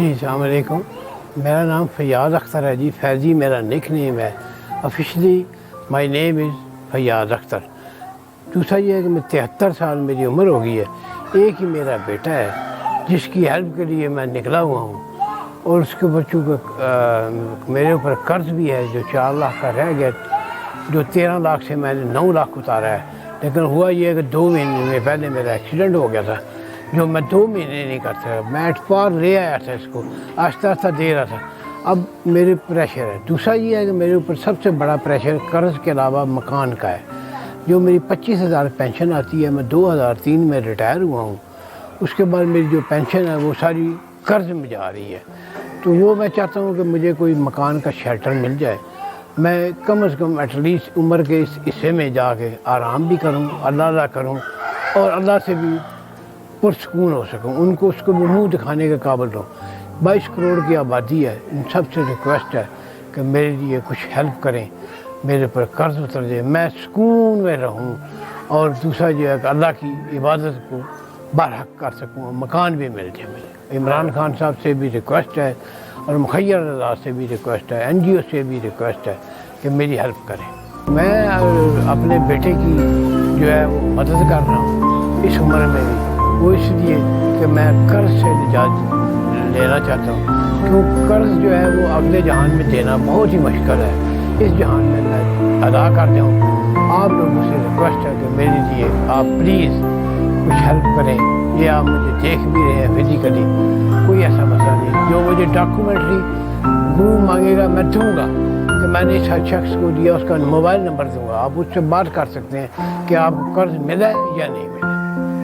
جی السلام علیکم، میرا نام فیاض اختر ہے جی. فیضی میرا نک نیم ہے. آفیشلی مائی نیم از فیاض اختر. دوسرا یہ ہے کہ میں 73 سال میری عمر ہو گئی ہے. ایک ہی میرا بیٹا ہے جس کی ہیلپ کے لیے میں نکلا ہوا ہوں، اور اس کے بچوں کا میرے اوپر قرض بھی ہے جو 4 لاکھ کا رہ گیا، جو 13 لاکھ سے میں نے 9 لاکھ اتارا ہے. لیکن ہوا یہ ہے کہ 2 مہینے میں پہلے میرا ایکسیڈنٹ ہو گیا تھا جو میں 2 مہینے نہیں کر سکا. میں اٹپار لے آیا تھا، اس کو آہستہ آہستہ دے رہا تھا. اب میرے پریشر ہے. دوسرا یہ ہے کہ میرے اوپر سب سے بڑا پریشر قرض کے علاوہ مکان کا ہے. جو میری 25,000 پینشن آتی ہے، میں 2003 میں ریٹائر ہوا ہوں. اس کے بعد میری جو پینشن ہے وہ ساری قرض میں جا رہی ہے. تو وہ میں چاہتا ہوں کہ مجھے کوئی مکان کا شیلٹر مل جائے. میں کم از کم ایٹ لیسٹ عمر کے اس حصے میں جا کے آرام بھی کروں، اللہ کروں، اور اللہ سے بھی پرسکون ہو سکوں. ان کو اس کو بھی منہ دکھانے کے قابل ہوں. 22 کروڑ کی آبادی ہے. ان سب سے ریکویسٹ ہے کہ میرے لیے کچھ ہیلپ کریں، میرے پر قرض اتر جائے، میں سکون میں رہوں. اور دوسرا جو ہے کہ اللہ کی عبادت کو برحق کر سکوں، مکان بھی مل جائے مجھے. عمران خان صاحب سے بھی ریکویسٹ ہے، اور مخیر رضا سے بھی ریکویسٹ ہے، NGO سے بھی ریکویسٹ ہے کہ میری ہیلپ کریں. میں اپنے بیٹے کی جو ہے وہ مدد کر رہا ہوں اس عمر میں بھی. وہ اس لیے کہ میں قرض سے نجات لینا چاہتا ہوں، کیوں قرض جو ہے وہ اگلے جہان میں دینا بہت ہی مشکل ہے. اس جہان میں میں ادا کر جاؤں. آپ لوگوں سے ریکویسٹ ہے کہ میرے لیے آپ پلیز کچھ ہیلپ کریں. یہ آپ مجھے دیکھ بھی رہے ہیں فزیکلی، کوئی ایسا مسئلہ نہیں. جو مجھے ڈاکومنٹری گرو مانگے گا میں دوں گا، کہ میں نے اس شخص کو دیا، اس کا موبائل نمبر دوں گا. آپ اس سے بات کر سکتے ہیں کہ آپ کو قرض ملا ہے یا نہیں ملا.